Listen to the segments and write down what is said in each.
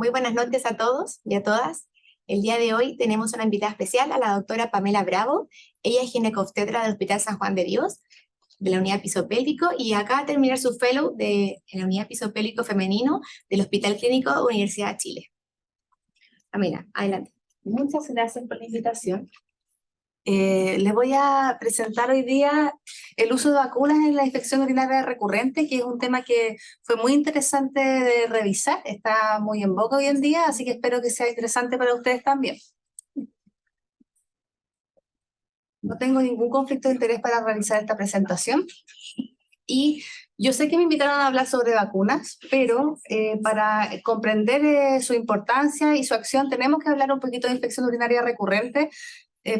Muy buenas noches a todos y a todas. El día de hoy tenemos una invitada especial, a la doctora Pamela Bravo. Ella es ginecobstetra del Hospital San Juan de Dios, de la unidad pisopélvico, y acaba de terminar su fellow en la unidad pisopélvico femenino del Hospital Clínico Universidad de Chile. Pamela, adelante. Muchas gracias por la invitación. Les voy a presentar hoy día el uso de vacunas en la infección urinaria recurrente, que es un tema que fue muy interesante de revisar, está muy en boga hoy en día, así que espero que sea interesante para ustedes también. No tengo ningún conflicto de interés para realizar esta presentación. Y yo sé que me invitaron a hablar sobre vacunas, pero para comprender su importancia y su acción tenemos que hablar un poquito de infección urinaria recurrente,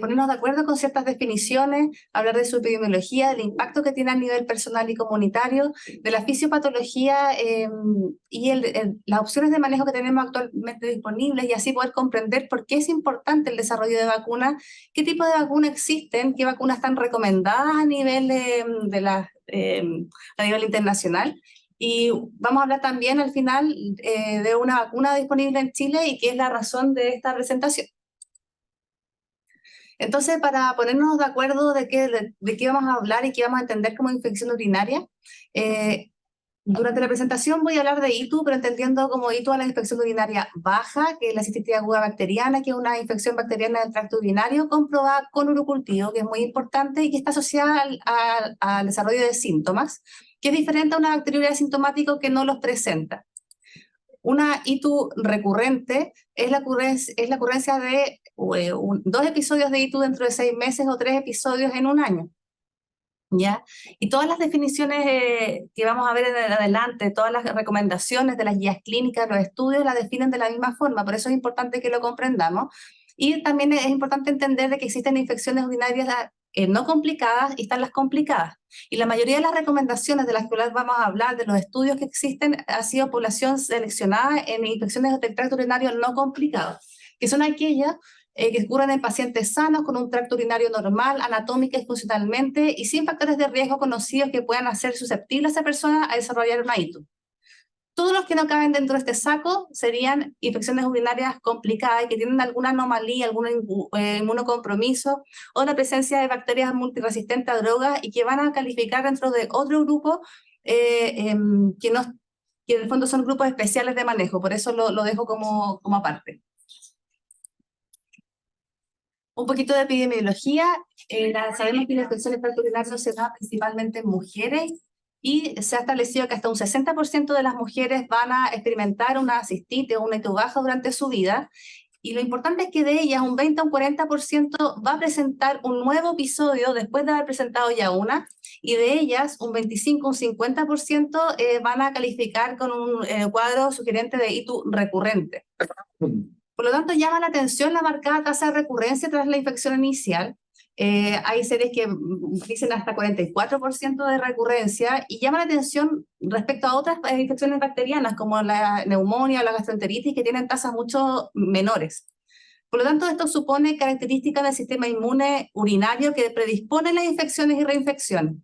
ponernos de acuerdo con ciertas definiciones, hablar de su epidemiología, del impacto que tiene a nivel personal y comunitario, de la fisiopatología y las opciones de manejo que tenemos actualmente disponibles, y así poder comprender por qué es importante el desarrollo de vacunas, qué tipo de vacunas existen, qué vacunas están recomendadas a nivel, a nivel internacional. Y vamos a hablar también al final de una vacuna disponible en Chile y qué es la razón de esta presentación. Entonces, para ponernos de acuerdo de qué vamos a hablar y qué vamos a entender como infección urinaria, durante la presentación voy a hablar de ITU, pero entendiendo como ITU a la infección urinaria baja, que es la cistitis aguda bacteriana, que es una infección bacteriana del tracto urinario comprobada con urocultivo, que es muy importante y que está asociada al desarrollo de síntomas, que es diferente a una bacteriuria asintomática que no los presenta. Una ITU recurrente es la ocurrencia de 2 episodios de ITU dentro de 6 meses o 3 episodios en un año. ¿Ya? Y todas las definiciones que vamos a ver en adelante, todas las recomendaciones de las guías clínicas, los estudios, las definen de la misma forma, por eso es importante que lo comprendamos. Y también es importante entender de que existen infecciones urinarias no complicadas y están las complicadas. Y la mayoría de las recomendaciones de las que vamos a hablar, de los estudios que existen, ha sido población seleccionada en infecciones del tracto urinario no complicadas, que son aquellas que ocurren en pacientes sanos con un tracto urinario normal, anatómica y funcionalmente, y sin factores de riesgo conocidos que puedan hacer susceptible a esa persona a desarrollar una ITU. Todos los que no caben dentro de este saco serían infecciones urinarias complicadas y que tienen alguna anomalía, algún inmunocompromiso o la presencia de bacterias multiresistentes a drogas y que van a calificar dentro de otro grupo que en el fondo son grupos especiales de manejo, por eso lo dejo como aparte. Un poquito de epidemiología, sabemos que la infección urinaria se da principalmente en mujeres y se ha establecido que hasta un 60% de las mujeres van a experimentar una cistitis o una ITU baja durante su vida, y lo importante es que de ellas un 20 o un 40% va a presentar un nuevo episodio después de haber presentado ya una, y de ellas un 25 o un 50% van a calificar con un cuadro sugerente de ITU recurrente. Por lo tanto, llama la atención la marcada tasa de recurrencia tras la infección inicial. Hay series que dicen hasta 44% de recurrencia, y llama la atención respecto a otras infecciones bacterianas como la neumonía o la gastroenteritis, que tienen tasas mucho menores. Por lo tanto, esto supone características del sistema inmune urinario que predispone a las infecciones y reinfecciones.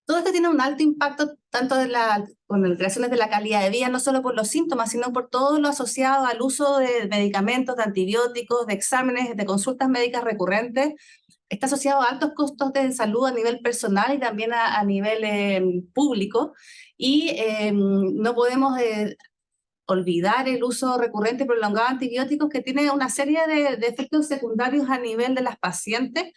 Todo esto tiene un alto impacto tanto con alteraciones de la calidad de vida, no solo por los síntomas, sino por todo lo asociado al uso de medicamentos, de antibióticos, de exámenes, de consultas médicas recurrentes. Está asociado a altos costos de salud a nivel personal y también a nivel público. Y no podemos olvidar el uso recurrente y prolongado de antibióticos, que tiene una serie de efectos secundarios a nivel de las pacientes,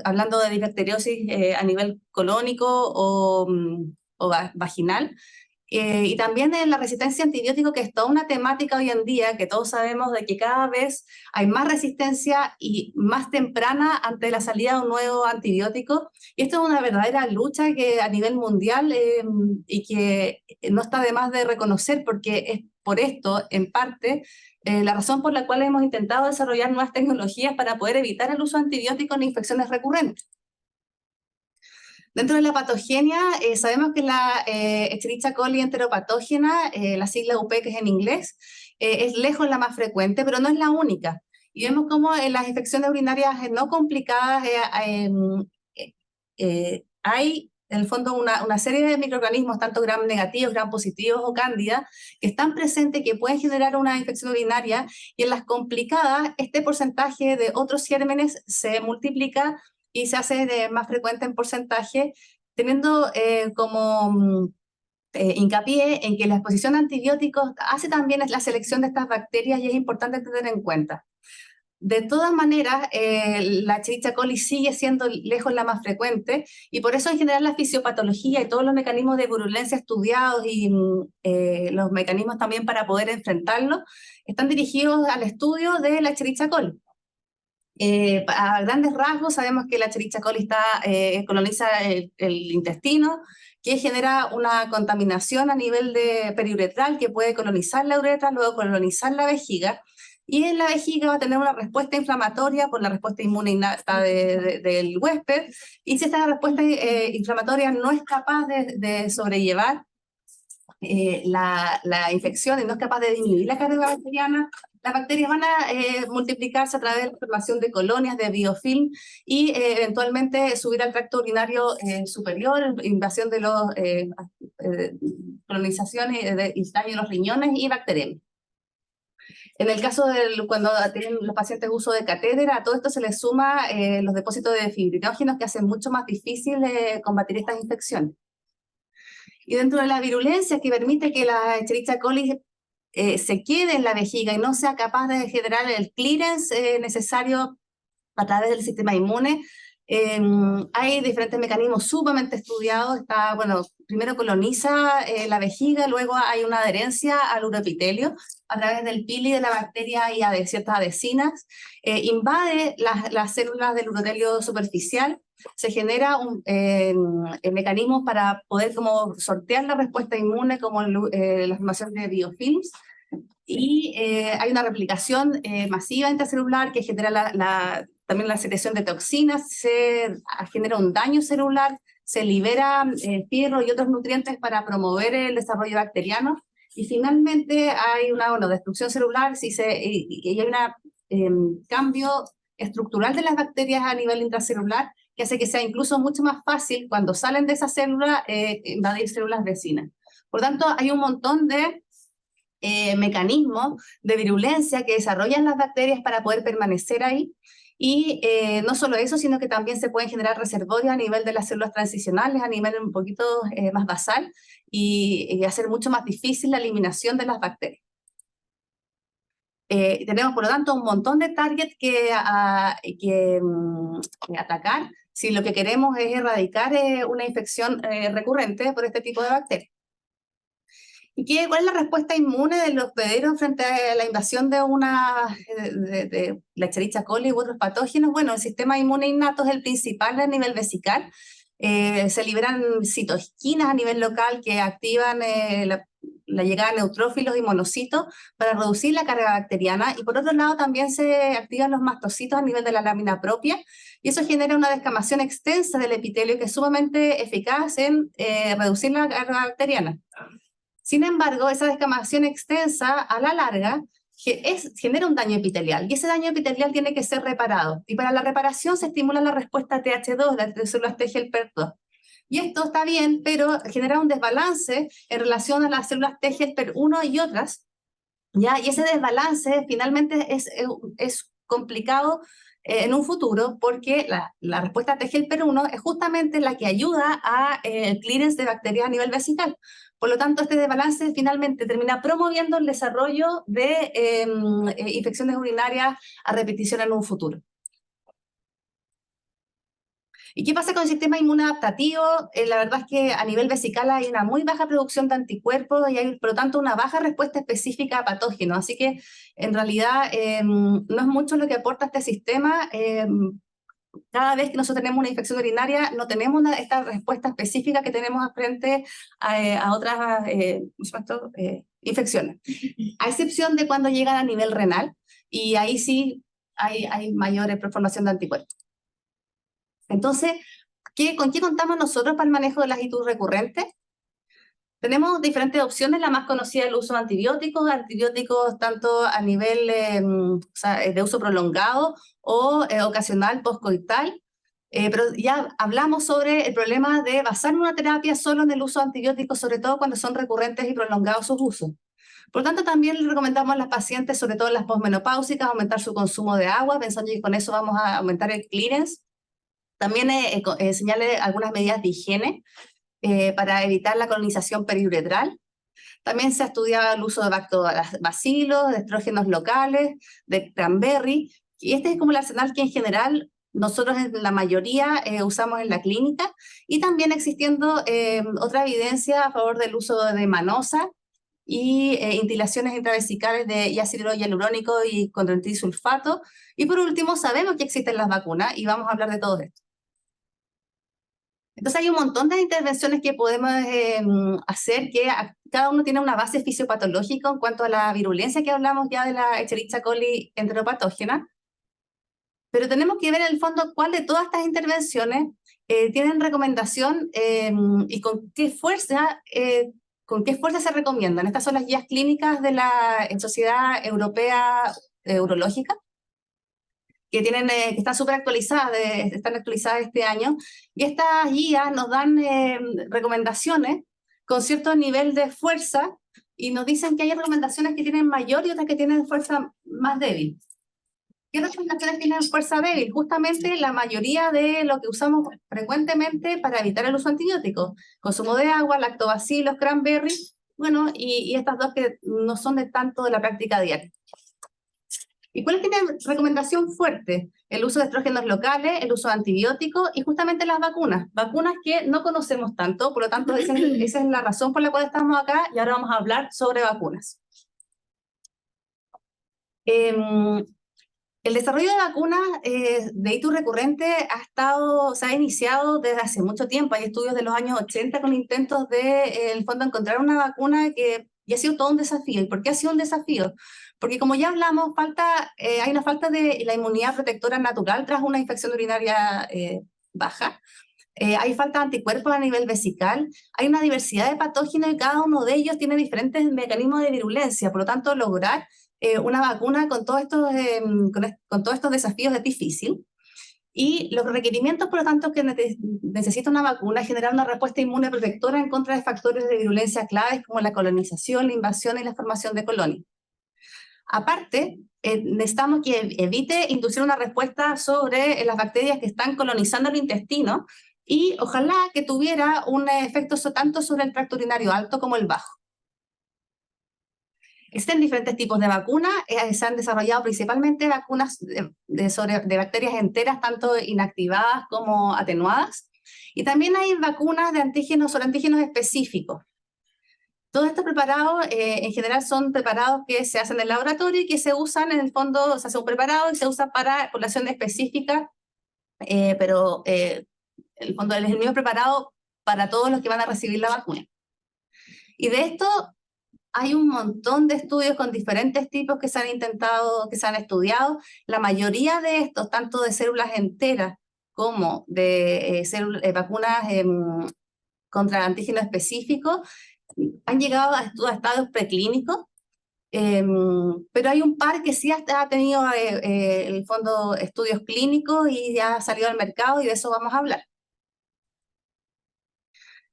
hablando de difteriosis a nivel colónico o vaginal, y también en la resistencia a antibióticos, que es toda una temática hoy en día, que todos sabemos de que cada vez hay más resistencia y más temprana ante la salida de un nuevo antibiótico, y esto es una verdadera lucha que a nivel mundial y que no está de más de reconocer, porque es por esto, en parte, la razón por la cual hemos intentado desarrollar nuevas tecnologías para poder evitar el uso de antibióticos en infecciones recurrentes. Dentro de la patogenia, sabemos que la Escherichia coli enteropatógena, la sigla UP, que es en inglés, es lejos la más frecuente, pero no es la única. Y vemos cómo en las infecciones urinarias no complicadas hay en el fondo una serie de microorganismos, tanto gram negativos, gram positivos o cándida, que están presentes, que pueden generar una infección urinaria, y en las complicadas este porcentaje de otros gérmenes se multiplica y se hace más frecuente en porcentaje, teniendo como hincapié en que la exposición a antibióticos hace también la selección de estas bacterias y es importante tener en cuenta. De todas maneras, la Escherichia coli sigue siendo lejos la más frecuente, y por eso en general la fisiopatología y todos los mecanismos de virulencia estudiados y los mecanismos también para poder enfrentarlo están dirigidos al estudio de la Escherichia coli. A grandes rasgos sabemos que la Escherichia coli coloniza el intestino, que genera una contaminación a nivel de periuretral que puede colonizar la uretra, luego colonizar la vejiga, y en la vejiga va a tener una respuesta inflamatoria por la respuesta inmune innata del huésped, y si esta respuesta inflamatoria no es capaz de sobrellevar la infección y no es capaz de disminuir la carga bacteriana, las bacterias van a multiplicarse a través de la formación de colonias de biofilm y eventualmente subir al tracto urinario superior, invasión de los colonizaciones y daño de los riñones y bacterias. En el caso de cuando tienen los pacientes uso de catéter, a todo esto se les suma los depósitos de fibrinógenos que hacen mucho más difícil combatir estas infecciones. Y dentro de la virulencia que permite que la Escherichia coli se quede en la vejiga y no sea capaz de generar el clearance necesario a través del sistema inmune, hay diferentes mecanismos sumamente estudiados. Primero coloniza la vejiga, luego hay una adherencia al uroepitelio a través del pili de la bacteria y de ciertas adhesinas, invade las células del urotelio superficial, se genera un mecanismo para poder como sortear la respuesta inmune, como la formación de biofilms, y hay una replicación masiva intracelular que genera también la secreción de toxinas, se genera un daño celular, se libera fierro y otros nutrientes para promover el desarrollo bacteriano, y finalmente hay una destrucción celular y hay un cambio estructural de las bacterias a nivel intracelular que hace que sea incluso mucho más fácil cuando salen de esa célula invadir células vecinas. Por tanto, hay un montón de mecanismos de virulencia que desarrollan las bacterias para poder permanecer ahí, y no solo eso, sino que también se pueden generar reservorios a nivel de las células transicionales, a nivel un poquito más basal, y hacer mucho más difícil la eliminación de las bacterias. Tenemos, por lo tanto, un montón de targets que atacar si lo que queremos es erradicar una infección recurrente por este tipo de bacterias. ¿Y cuál es la respuesta inmune de los hospederos frente a la invasión de la Escherichia coli u otros patógenos? Bueno, el sistema inmune innato es el principal a nivel vesical. Se liberan citoquinas a nivel local que activan la llegada de neutrófilos y monocitos para reducir la carga bacteriana, y por otro lado también se activan los mastocitos a nivel de la lámina propia, y eso genera una descamación extensa del epitelio que es sumamente eficaz en reducir la carga bacteriana. Sin embargo, esa descamación extensa a la larga genera un daño epitelial, y ese daño epitelial tiene que ser reparado, y para la reparación se estimula la respuesta Th2, las células TGLPER2. Y esto está bien, pero genera un desbalance en relación a las células TGLPER1 y otras, ¿ya? Y ese desbalance finalmente es complicado en un futuro, porque la respuesta TGLPER1 es justamente la que ayuda a el clearance de bacterias a nivel vesical. Por lo tanto, este desbalance finalmente termina promoviendo el desarrollo de infecciones urinarias a repetición en un futuro. ¿Y qué pasa con el sistema inmune adaptativo? La verdad es que a nivel vesical hay una muy baja producción de anticuerpos y hay, por lo tanto, una baja respuesta específica a patógenos. Así que, en realidad, no es mucho lo que aporta este sistema. Cada vez que nosotros tenemos una infección urinaria, no tenemos esta respuesta específica que tenemos frente a otras infecciones. A excepción de cuando llegan a nivel renal, y ahí sí hay mayor formación de anticuerpos. Entonces, ¿con qué contamos nosotros para el manejo de las ITU recurrentes? Tenemos diferentes opciones. La más conocida es el uso de antibióticos tanto a nivel de uso prolongado o ocasional postcoital. Pero ya hablamos sobre el problema de basar una terapia solo en el uso de antibióticos, sobre todo cuando son recurrentes y prolongados sus usos. Por lo tanto, también le recomendamos a las pacientes, sobre todo en las posmenopáusicas, aumentar su consumo de agua, pensando que con eso vamos a aumentar el clearance. También enseñarle algunas medidas de higiene para evitar la colonización periuretral. También se ha estudiado el uso de lactobacilos, de estrógenos locales, de cranberry, y este es como el arsenal que en general nosotros en la mayoría usamos en la clínica, y también existiendo otra evidencia a favor del uso de manosa y instilaciones intravesicales de ácido hialurónico y condroitin-sulfato. Y por último, sabemos que existen las vacunas y vamos a hablar de todo esto. Entonces hay un montón de intervenciones que podemos hacer que cada uno tiene una base fisiopatológica en cuanto a la virulencia que hablamos ya de la Escherichia coli enteropatógena, pero tenemos que ver en el fondo cuál de todas estas intervenciones tienen recomendación y con qué fuerza se recomiendan. Estas son las guías clínicas de la Sociedad Europea Urológica, que están súper actualizadas, están actualizadas este año, y estas guías nos dan recomendaciones con cierto nivel de fuerza, y nos dicen que hay recomendaciones que tienen mayor y otras que tienen fuerza más débil. ¿Qué recomendaciones tienen fuerza débil? Justamente la mayoría de lo que usamos frecuentemente para evitar el uso antibiótico. Consumo de agua, lactobacilos, cranberry, bueno, y estas dos que no son de tanto de la práctica diaria. ¿Y cuál tiene recomendación fuerte? El uso de estrógenos locales, el uso de antibióticos y justamente las vacunas. Vacunas que no conocemos tanto, por lo tanto esa es la razón por la cual estamos acá, y ahora vamos a hablar sobre vacunas. El desarrollo de vacunas de itus recurrente se ha iniciado desde hace mucho tiempo. Hay estudios de los años 80 con intentos de, en el fondo, encontrar una vacuna y ha sido todo un desafío. ¿Y por qué ha sido un desafío? Porque como ya hablamos, hay una falta de la inmunidad protectora natural tras una infección urinaria baja. Hay falta de anticuerpos a nivel vesical, hay una diversidad de patógenos y cada uno de ellos tiene diferentes mecanismos de virulencia. Por lo tanto, lograr una vacuna con todos estos desafíos es difícil. Y los requerimientos, por lo tanto, que necesita una vacuna es generar una respuesta inmune protectora en contra de factores de virulencia claves como la colonización, la invasión y la formación de colonias. Aparte, necesitamos que evite inducir una respuesta sobre las bacterias que están colonizando el intestino y ojalá que tuviera un efecto tanto sobre el tracto urinario alto como el bajo. Existen diferentes tipos de vacunas, se han desarrollado principalmente vacunas de bacterias enteras, tanto inactivadas como atenuadas, y también hay vacunas de antígenos sobre antígenos específicos. Todos estos preparados, en general, son preparados que se hacen en el laboratorio y que se usan, en el fondo, se hace un preparado y se usa para población específica, pero en el fondo es el mismo preparado para todos los que van a recibir la vacuna. Y de esto hay un montón de estudios con diferentes tipos que se han estudiado. La mayoría de estos, tanto de células enteras como de vacunas contra antígenos específicos, han llegado a estadios preclínicos, pero hay un par que sí ha tenido en el fondo estudios clínicos y ya ha salido al mercado, y de eso vamos a hablar.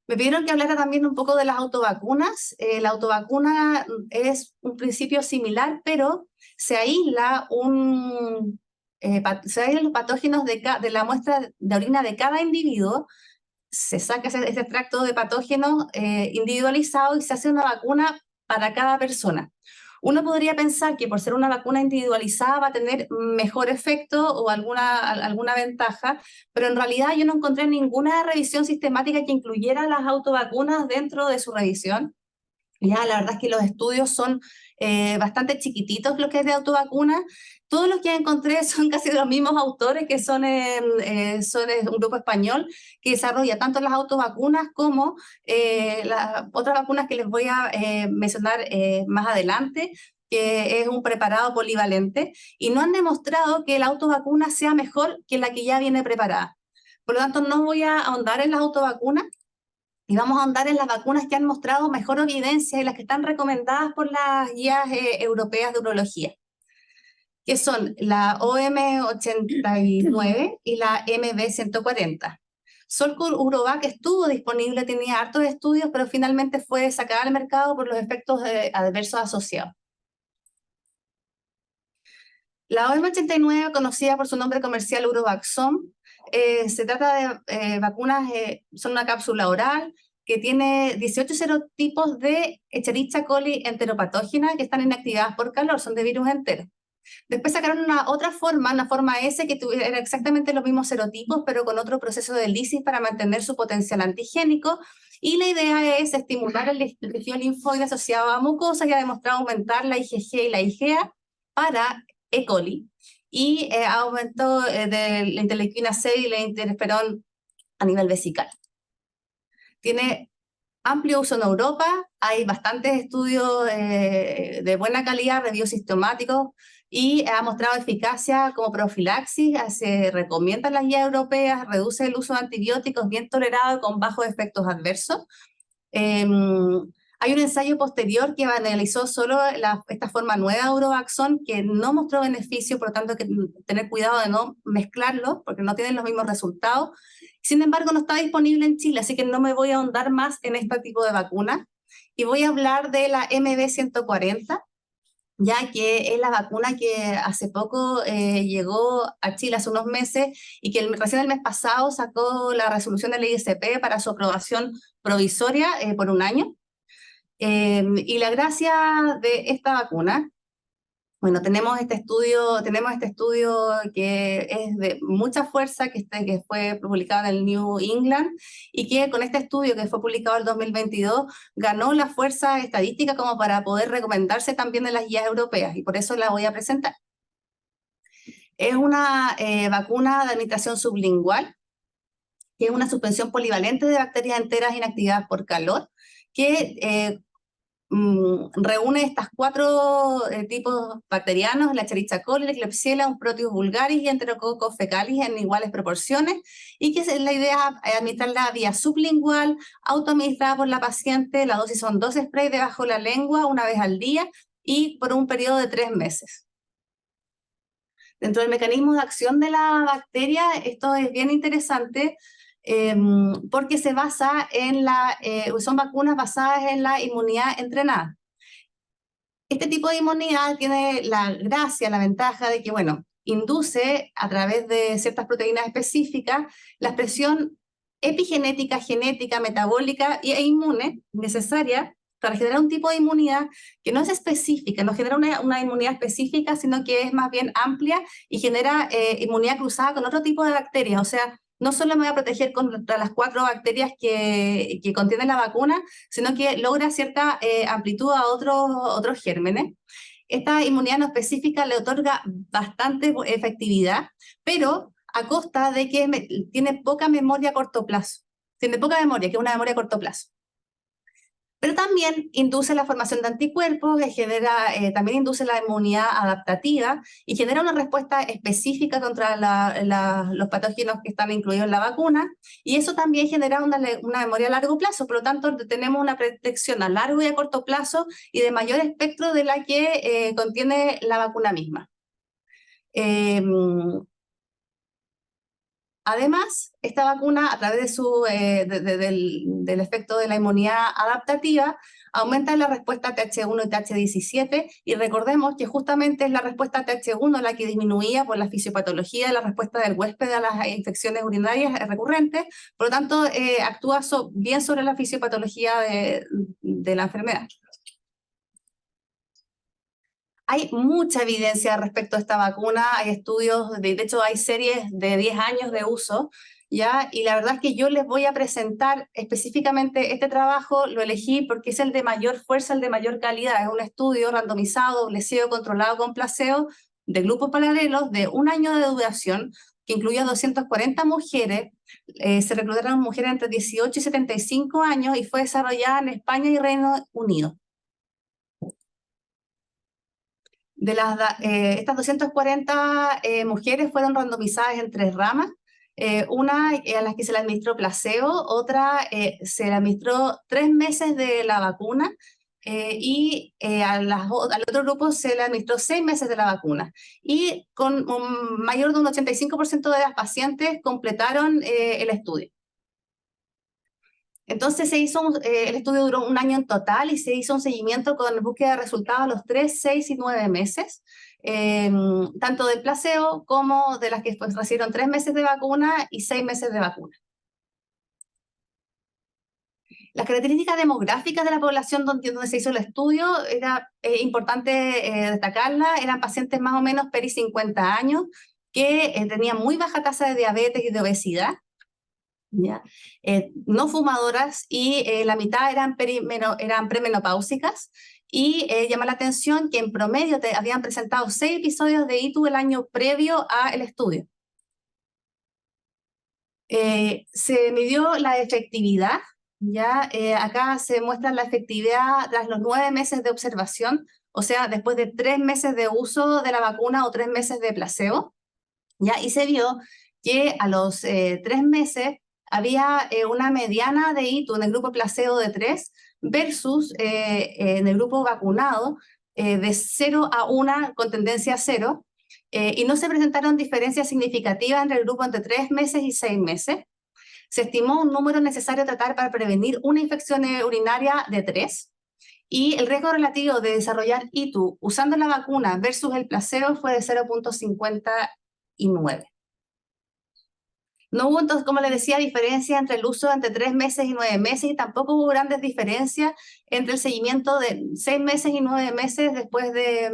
Me pidieron que hablara también un poco de las autovacunas. La autovacuna es un principio similar, pero se aísla los patógenos de la muestra de orina de cada individuo, se saca ese extracto de patógenos individualizado y se hace una vacuna para cada persona. Uno podría pensar que por ser una vacuna individualizada va a tener mejor efecto o alguna ventaja, pero en realidad yo no encontré ninguna revisión sistemática que incluyera las autovacunas dentro de su revisión. Ya, la verdad es que los estudios son bastante chiquititos los que es de autovacunas. Todos los que encontré son casi de los mismos autores, que son un grupo español que desarrolla tanto las autovacunas como las otras vacunas que les voy a mencionar más adelante, que es un preparado polivalente, y no han demostrado que la autovacuna sea mejor que la que ya viene preparada. Por lo tanto, no voy a ahondar en las autovacunas, y vamos a ahondar en las vacunas que han mostrado mejor evidencia y las que están recomendadas por las guías europeas de urología. que son la OM89 y la MB140. Solco-Urovac estuvo disponible, tenía hartos estudios, pero finalmente fue sacada al mercado por los efectos adversos asociados. La OM89, conocida por su nombre comercial Urovaxon, se trata de vacunas, son una cápsula oral que tiene 18 serotipos de Escherichia coli enteropatógena que están inactivadas por calor, son de virus entero. Después sacaron una forma S, que tuviera exactamente los mismos serotipos, pero con otro proceso de lisis para mantener su potencial antigénico. Y la idea es estimular el tejido linfoide asociado a mucosa, que ha demostrado aumentar la IgG y la IgA para E. coli, y aumento de la interleuquina 6 y la interferón a nivel vesical. Tiene amplio uso en Europa, hay bastantes estudios de buena calidad, reviews sistemáticos, y ha mostrado eficacia como profilaxis, se recomiendan las guías europeas, reduce el uso de antibióticos, bien tolerado y con bajos efectos adversos. Hay un ensayo posterior que analizó solo esta forma nueva de Urovaxon, que no mostró beneficio, por lo tanto hay que tener cuidado de no mezclarlos, porque no tienen los mismos resultados. Sin embargo, no está disponible en Chile, así que no me voy a ahondar más en este tipo de vacuna. Y voy a hablar de la MB140, ya que es la vacuna que hace poco llegó a Chile hace unos meses y que recién el mes pasado sacó la resolución de la ISP para su aprobación provisoria por un año. Y la gracia de esta vacuna, bueno, tenemos este estudio que es de mucha fuerza, que fue publicado en el New England, y que con este estudio que fue publicado en el 2022, ganó la fuerza estadística como para poder recomendarse también en las guías europeas, y por eso la voy a presentar. Es una vacuna de administración sublingual, que es una suspensión polivalente de bacterias enteras inactivadas por calor, que reúne estas 4 tipos bacterianos, la Escherichia coli, la Klebsiella, un Proteus vulgaris y Enterococcus fecalis en iguales proporciones, y que la idea es administrarla vía sublingual, autoadministrada por la paciente. La dosis son 2 sprays debajo de la lengua una vez al día y por un periodo de 3 meses. Dentro del mecanismo de acción de la bacteria, esto es bien interesante, porque se basa son vacunas basadas en la inmunidad entrenada. Este tipo de inmunidad tiene la gracia, la ventaja de que, bueno, induce a través de ciertas proteínas específicas la expresión epigenética, genética, metabólica e inmune necesaria para generar un tipo de inmunidad que no es específica, no genera una inmunidad específica, sino que es más bien amplia y genera inmunidad cruzada con otro tipo de bacterias. O sea, no solo me voy a proteger contra las 4 bacterias que contiene la vacuna, sino que logra cierta amplitud a otros gérmenes. Esta inmunidad no específica le otorga bastante efectividad, pero a costa de que tiene poca memoria a corto plazo. Tiene poca memoria, que es una memoria a corto plazo. Pero también induce la formación de anticuerpos, también induce la inmunidad adaptativa y genera una respuesta específica contra los patógenos que están incluidos en la vacuna, y eso también genera una memoria a largo plazo. Por lo tanto, tenemos una protección a largo y a corto plazo y de mayor espectro de la que contiene la vacuna misma. Además, esta vacuna, a través del efecto de la inmunidad adaptativa, aumenta la respuesta TH1 y TH17, y recordemos que justamente es la respuesta TH1 la que disminuía por la fisiopatología de la respuesta del huésped a las infecciones urinarias recurrentes. Por lo tanto, actúa bien sobre la fisiopatología de la enfermedad. Hay mucha evidencia respecto a esta vacuna, hay estudios, de hecho hay series de 10 años de uso, ¿ya? Y la verdad es que yo les voy a presentar específicamente este trabajo, lo elegí porque es el de mayor fuerza, el de mayor calidad. Es un estudio randomizado, doble ciego, controlado con placebo, de grupos paralelos, de 1 año de duración, que incluía 240 mujeres, se reclutaron mujeres entre 18 y 75 años, y fue desarrollada en España y Reino Unido. Estas 240 mujeres fueron randomizadas en 3 ramas, una a las que se le administró placebo, otra se le administró 3 meses de la vacuna, al otro grupo se le administró 6 meses de la vacuna. Y con un mayor de un 85% de las pacientes completaron el estudio. Entonces el estudio duró un año en total y se hizo un seguimiento con búsqueda de resultados a los 3, 6 y 9 meses, tanto del placebo como de las que recibieron 3 meses de vacuna y 6 meses de vacuna. Las características demográficas de la población donde se hizo el estudio, era importante destacarlas, eran pacientes más o menos peri 50 años que tenían muy baja tasa de diabetes y de obesidad, ¿ya? No fumadoras y la mitad eran premenopáusicas, y llama la atención que en promedio habían presentado 6 episodios de ITU el año previo al estudio. Se midió la efectividad, ¿ya? Acá se muestra la efectividad tras los 9 meses de observación, o sea, después de 3 meses de uso de la vacuna o 3 meses de placebo, ¿ya? Y se vio que a los 3 meses había una mediana de ITU en el grupo placebo de 3 versus en el grupo vacunado de 0 a 1 con tendencia a 0, y no se presentaron diferencias significativas entre el grupo entre 3 meses y 6 meses. Se estimó un número necesario a tratar para prevenir una infección urinaria de 3, y el riesgo relativo de desarrollar ITU usando la vacuna versus el placebo fue de 0.59. No hubo, entonces, como les decía, diferencia entre el uso entre 3 meses y 9 meses, y tampoco hubo grandes diferencias entre el seguimiento de 6 meses y 9 meses después de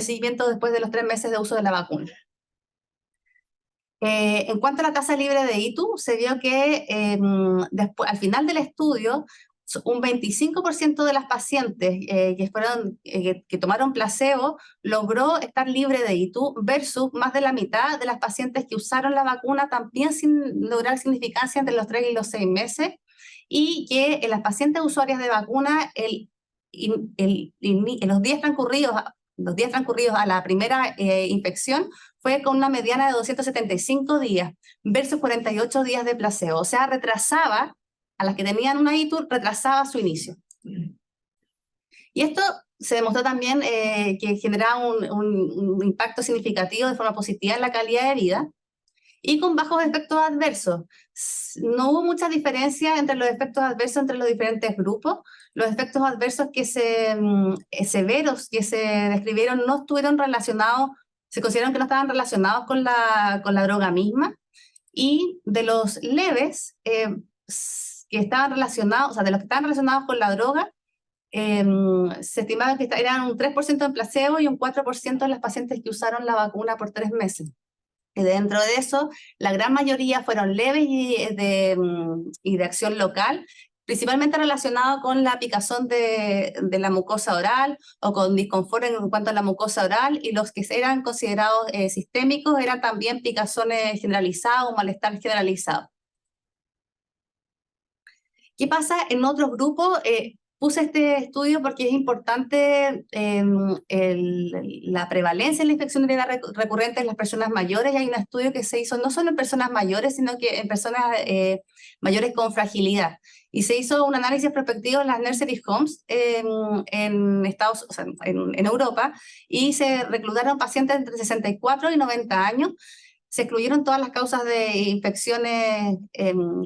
seguimiento después de los 3 meses de uso de la vacuna. En cuanto a la tasa libre de ITU, se vio que al final del estudio, un 25% de las pacientes que tomaron placebo logró estar libre de ITU, versus más de la mitad de las pacientes que usaron la vacuna también sin lograr significancia entre los 3 y los 6 meses, y que en las pacientes usuarias de vacuna, en los días transcurridos a la primera infección fue con una mediana de 275 días versus 48 días de placebo. O sea, retrasaba, a las que tenían una ITU, retrasaba su inicio. Y esto se demostró también que generaba un impacto significativo de forma positiva en la calidad de vida, y con bajos efectos adversos. No hubo mucha diferencia entre los efectos adversos entre los diferentes grupos. Los efectos adversos severos que se describieron no estuvieron relacionados, se consideraron que no estaban relacionados con la droga misma, y de los leves que estaban relacionados, o sea, de los que estaban relacionados con la droga, se estimaba que eran un 3% en placebo y un 4% en las pacientes que usaron la vacuna por 3 meses. Y dentro de eso, la gran mayoría fueron leves y de acción local, principalmente relacionado con la picazón de la mucosa oral o con disconfort en cuanto a la mucosa oral, y los que eran considerados sistémicos eran también picazones generalizados o malestar generalizado. ¿Qué pasa en otros grupos? Puse este estudio porque es importante la prevalencia de la infección urinaria recurrente en las personas mayores, y hay un estudio que se hizo no solo en personas mayores, sino que en personas mayores con fragilidad. Y se hizo un análisis prospectivo en las nursery homes en Europa, y se reclutaron pacientes entre 64 y 90 años. Se excluyeron todas las causas de infecciones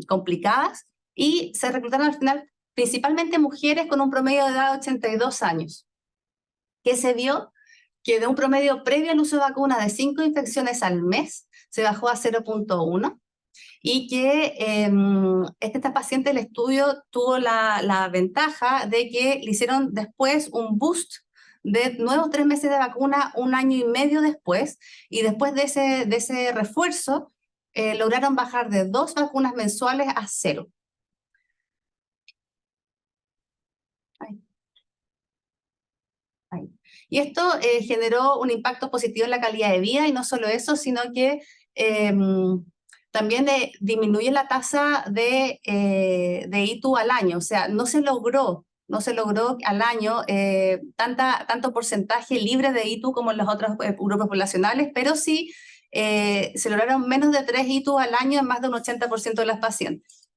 complicadas, y se reclutaron al final principalmente mujeres con un promedio de edad de 82 años, que se vio que de un promedio previo al uso de vacuna de 5 infecciones al mes se bajó a 0.1, y que esta paciente, el estudio tuvo la ventaja de que le hicieron después un boost de nuevos 3 meses de vacuna 1 año y medio después, y después de ese refuerzo lograron bajar de 2 vacunas mensuales a 0. Y esto generó un impacto positivo en la calidad de vida, y no solo eso, sino que también disminuye la tasa de ITU al año. O sea, no se logró al año tanto porcentaje libre de ITU como en los otros grupos poblacionales, pero sí se lograron menos de 3 ITU al año en más de un 80% de las pacientes.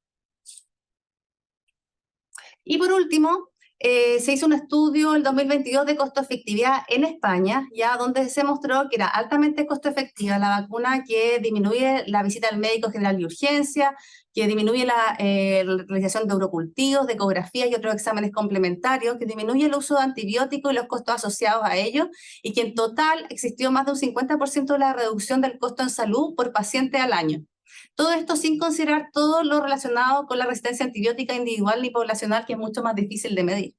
Y por último, se hizo un estudio el 2022 de costo-efectividad en España, ya donde se mostró que era altamente costo-efectiva la vacuna, que disminuye la visita al médico general de urgencia, que disminuye la realización de urocultivos, de ecografías y otros exámenes complementarios, que disminuye el uso de antibióticos y los costos asociados a ellos, y que en total existió más de un 50% de la reducción del costo en salud por paciente al año. Todo esto sin considerar todo lo relacionado con la resistencia antibiótica individual y poblacional, que es mucho más difícil de medir.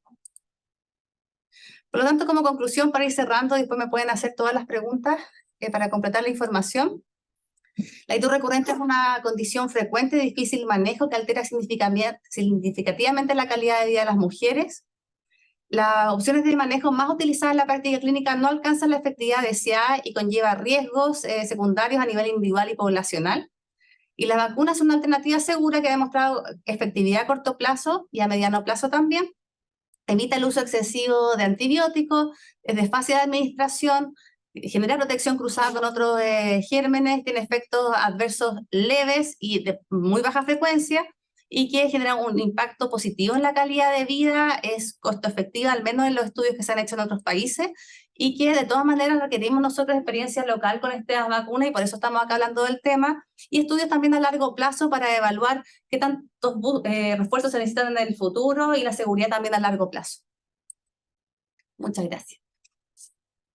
Por lo tanto, como conclusión, para ir cerrando, después me pueden hacer todas las preguntas para completar la información. La ITU recurrente es una condición frecuente de difícil manejo que altera significativamente la calidad de vida de las mujeres. Las opciones de manejo más utilizadas en la práctica clínica no alcanzan la efectividad deseada y conlleva riesgos secundarios a nivel individual y poblacional. Y las vacunas son una alternativa segura que ha demostrado efectividad a corto plazo y a mediano plazo también. Evita el uso excesivo de antibióticos, es de fácil administración, genera protección cruzada con otros gérmenes, tiene efectos adversos leves y de muy baja frecuencia, y que genera un impacto positivo en la calidad de vida, es costo efectiva, al menos en los estudios que se han hecho en otros países, y que de todas maneras requerimos nosotros experiencia local con estas vacunas, y por eso estamos acá hablando del tema, y estudios también a largo plazo para evaluar qué tantos refuerzos se necesitan en el futuro y la seguridad también a largo plazo. Muchas gracias.